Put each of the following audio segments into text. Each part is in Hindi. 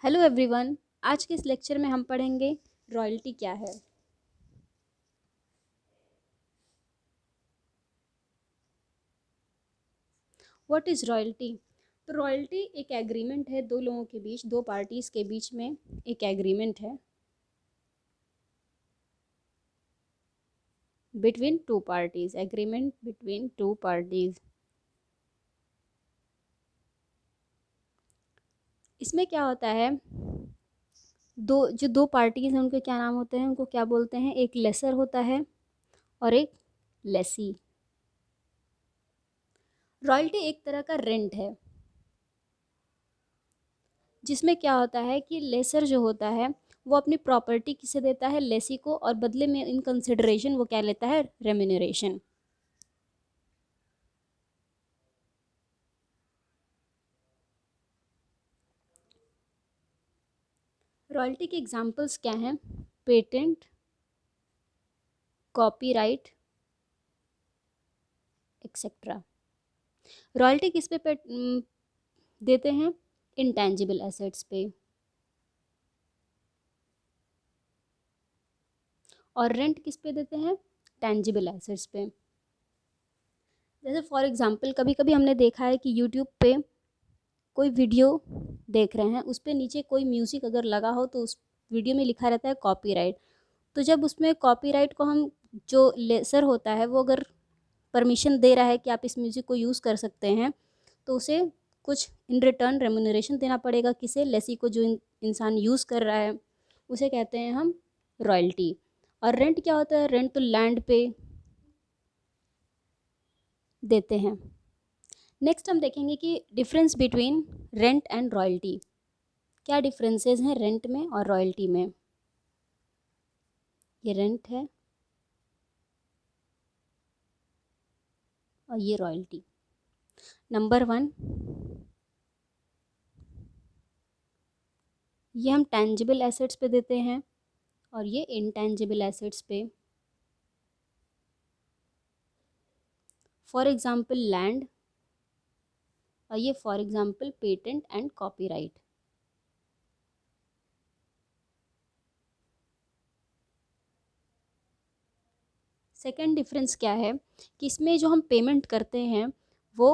Hello everyone. आज के इस लेक्चर में हम पढ़ेंगे रॉयल्टी क्या है। What is royalty? तो रॉयल्टी एक एग्रीमेंट है दो लोगों के बीच, दो पार्टीज़ के बीच में एक एग्रीमेंट है between two parties, agreement between two parties. इसमें क्या होता है, दो पार्टीज़ हैं उनके क्या नाम होते हैं, उनको क्या बोलते हैं? एक लेसर होता है और एक लेसी। रॉयल्टी एक तरह का रेंट है जिसमें क्या होता है कि लेसर जो होता है वो अपनी प्रॉपर्टी किसे देता है? लेसी को, और बदले में इन कंसिडरेशन वो क्या लेता है? रेम्यूनरेशन। रॉयल्टी के एग्जांपल्स क्या हैं? Patent, copyright, etcetera. रॉयल्टी किस पे देते हैं? इंटेंजिबल एसेट्स पे। और रेंट किस पे देते हैं? टेंजिबल एसेट्स पे। जैसे फॉर एग्जांपल कभी कभी हमने देखा है कि यूट्यूब पे कोई वीडियो देख रहे हैं, उस पर नीचे कोई म्यूज़िक अगर लगा हो तो उस वीडियो में लिखा रहता है कॉपीराइट। तो जब उसमें कॉपीराइट को हम, जो लेसर होता है वो अगर परमिशन दे रहा है कि आप इस म्यूज़िक को यूज़ कर सकते हैं, तो उसे कुछ इन रिटर्न रेम्यूनरेशन देना पड़ेगा। किसे? लेसी को, जो इंसान यूज़ कर रहा है उसे कहते हैं हम रॉयल्टी। और रेंट क्या होता है? रेंट तो लैंड पे देते हैं। नेक्स्ट हम देखेंगे कि difference between rent and royalty. क्या डिफरेंसेस हैं रेंट में और रॉयल्टी में? ये रेंट है और ये रॉयल्टी। नंबर 1, ये हम टेंजिबल एसेट्स पे देते हैं और ये इंटेंजिबल एसेट्स पे। फॉर एग्जांपल लैंड, और ये for example patent and copyright. Second difference क्या है कि इसमें जो हम पेमेंट करते हैं वो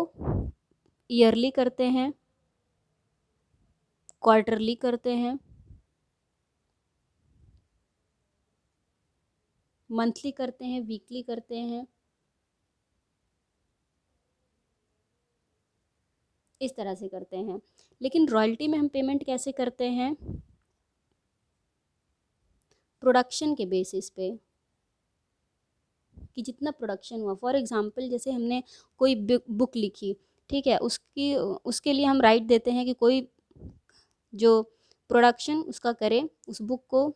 ईयरली करते हैं, क्वार्टरली करते हैं, मंथली करते हैं, वीकली करते हैं, इस तरह से करते हैं। लेकिन रॉयल्टी में हम पेमेंट कैसे करते हैं? प्रोडक्शन के बेसिस पे, कि जितना प्रोडक्शन हुआ। फॉर एग्जांपल जैसे हमने कोई बुक लिखी, ठीक है, उसकी उसके लिए हम राइट देते हैं कि कोई जो प्रोडक्शन उसका करे, उस बुक को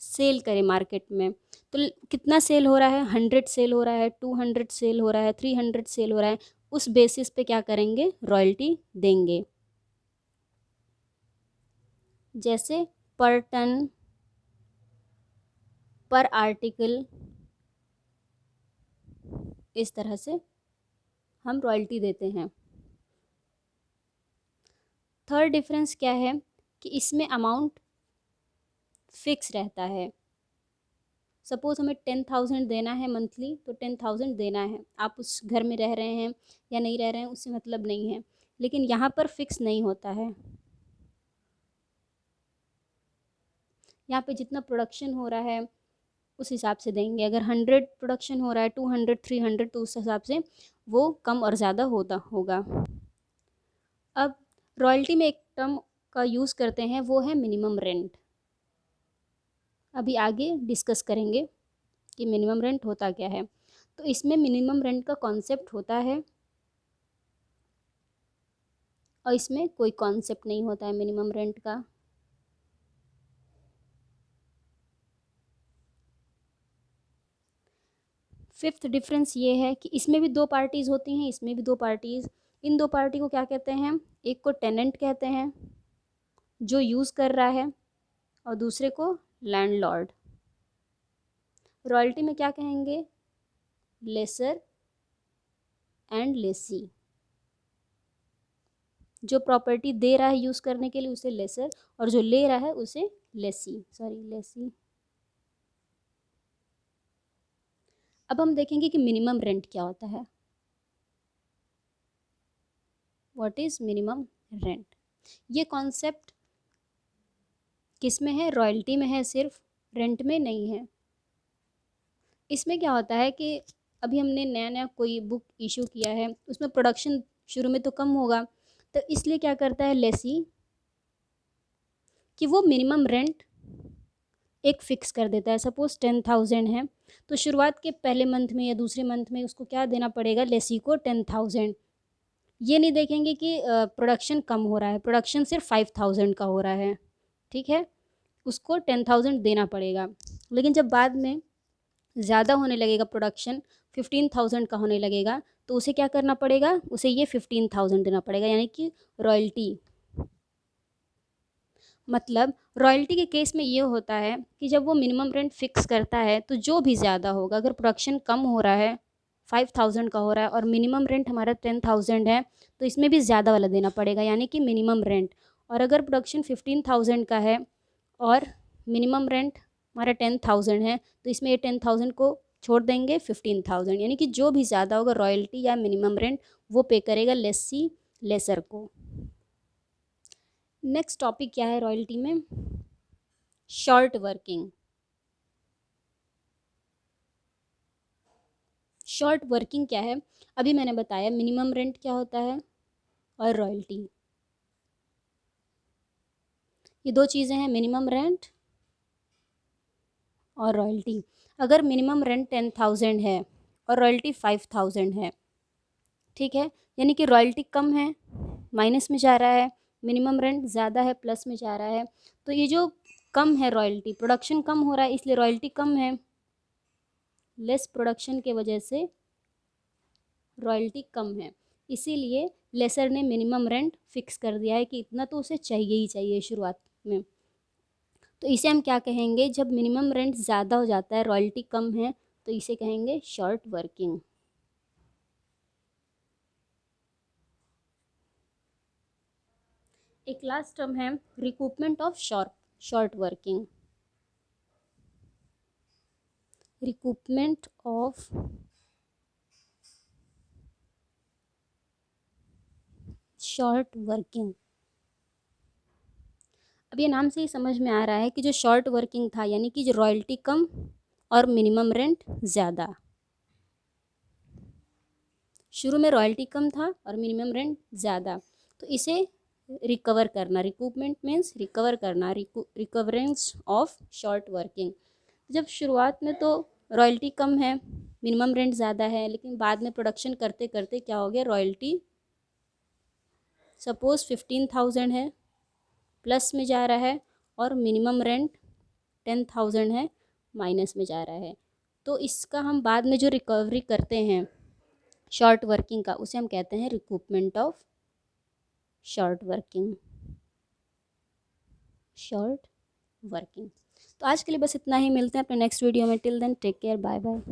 सेल करे मार्केट में। तो कितना सेल हो रहा है? 100 सेल हो रहा है, 200 सेल हो रहा है, 300 सेल हो रहा है, उस बेसिस पे क्या करेंगे? रॉयल्टी देंगे। जैसे पर टन, पर आर्टिकल, इस तरह से हम रॉयल्टी देते हैं। थर्ड डिफरेंस क्या है कि इसमें अमाउंट फिक्स रहता है। सपोज़ हमें 10,000 देना है मंथली, तो 10,000 देना है। आप उस घर में रह रहे हैं या नहीं रह रहे हैं उससे मतलब नहीं है, लेकिन यहाँ पर फिक्स नहीं होता है। यहाँ पे जितना प्रोडक्शन हो रहा है उस हिसाब से देंगे। अगर 100 प्रोडक्शन हो रहा है, 200, 300, तो उस हिसाब से वो कम और ज़्यादा होता होगा। अब रॉयल्टी में एक टर्म का यूज़ करते हैं, वो है मिनिमम रेंट। अभी आगे डिस्कस करेंगे कि मिनिमम रेंट होता क्या है। तो इसमें मिनिमम रेंट का कॉन्सेप्ट होता है और इसमें कोई कॉन्सेप्ट नहीं होता है मिनिमम रेंट का। फिफ्थ डिफरेंस ये है कि इसमें भी दो पार्टीज़ होती हैं, इसमें भी दो पार्टीज़। इन दो पार्टी को क्या कहते हैं? एक को टेनेंट कहते हैं जो यूज़ कर रहा है, और दूसरे को लैंडलॉर्ड। रॉयल्टी में क्या कहेंगे? Lessor and lessee. जो प्रॉपर्टी दे रहा है यूज़ करने के लिए उसे लेसर, और जो ले रहा है उसे लेसी, लेसी। अब हम देखेंगे कि मिनिमम रेंट क्या होता है। What is minimum rent? ये कॉन्सेप्ट किस में है? रॉयल्टी में है, सिर्फ रेंट में नहीं है। इसमें क्या होता है कि अभी हमने नया नया कोई बुक इशू किया है, उसमें प्रोडक्शन शुरू में तो कम होगा, तो इसलिए क्या करता है लेसी कि वो मिनिमम रेंट एक फ़िक्स कर देता है। सपोज़ 10,000 है, तो शुरुआत के पहले मंथ में या दूसरे मंथ में उसको क्या देना पड़ेगा? लेसी को 10,000। ये नहीं देखेंगे कि प्रोडक्शन कम हो रहा है, प्रोडक्शन सिर्फ 5,000 का हो रहा है, ठीक है, उसको 10,000 देना पड़ेगा। लेकिन जब बाद में ज़्यादा होने लगेगा प्रोडक्शन, 15,000 का होने लगेगा, तो उसे क्या करना पड़ेगा? उसे ये 15,000 देना पड़ेगा, यानी कि रॉयल्टी। मतलब रॉयल्टी के केस में ये होता है कि जब वो मिनिमम रेंट फिक्स करता है तो जो भी ज़्यादा होगा, अगर प्रोडक्शन कम हो रहा है, 5,000 का हो रहा है और मिनिमम रेंट हमारा 10,000 है, तो इसमें भी ज़्यादा वाला देना पड़ेगा, यानी कि मिनिमम रेंट। और अगर प्रोडक्शन 15,000 का है और मिनिमम रेंट हमारा 10,000 है, तो इसमें ये 10,000 को छोड़ देंगे, 15,000, यानी कि जो भी ज़्यादा होगा रॉयल्टी या मिनिमम रेंट वो पे करेगा लेसी लेसर को। नेक्स्ट टॉपिक क्या है रॉयल्टी में? Short working. शॉर्ट वर्किंग क्या है? अभी मैंने बताया मिनिमम रेंट क्या होता है और रॉयल्टी, ये दो चीज़ें हैं, मिनिमम रेंट और रॉयल्टी। अगर मिनिमम रेंट 10,000 है और रॉयल्टी 5,000 है, ठीक है, यानी कि रॉयल्टी कम है, माइनस में जा रहा है, मिनिमम रेंट ज़्यादा है, प्लस में जा रहा है। तो ये जो कम है रॉयल्टी, प्रोडक्शन कम हो रहा है इसलिए रॉयल्टी कम है, लेस प्रोडक्शन के वजह से रॉयल्टी कम है, इसीलिए लेसर ने मिनिमम रेंट फिक्स कर दिया है कि इतना तो उसे चाहिए ही चाहिए शुरुआत में। तो इसे हम क्या कहेंगे? जब मिनिमम रेंट ज़्यादा हो जाता है, रॉयल्टी कम है, तो इसे कहेंगे शॉर्ट वर्किंग। एक लास्ट टर्म है recoupment of short working. Recoupment of short working. अब ये नाम से ही समझ में आ रहा है कि जो शॉर्ट वर्किंग था, यानी कि जो रॉयल्टी कम और मिनिमम रेंट ज़्यादा, शुरू में रॉयल्टी कम था और मिनिमम रेंट ज़्यादा, तो इसे रिकवर करना, रिकूपमेंट मीन्स रिकवर करना, रिकवरेंस ऑफ शॉर्ट वर्किंग। जब शुरुआत में तो रॉयल्टी कम है, मिनिमम रेंट ज़्यादा है, लेकिन बाद में प्रोडक्शन करते करते क्या हो गया? रॉयल्टी सपोज़ 15,000 है, प्लस में जा रहा है, और मिनिमम रेंट 10,000 है, माइनस में जा रहा है। तो इसका हम बाद में जो रिकवरी करते हैं शॉर्ट वर्किंग का, उसे हम कहते हैं recoupment of short working. Short working. तो आज के लिए बस इतना ही, मिलते हैं अपने नेक्स्ट वीडियो में। Till then take care, bye bye.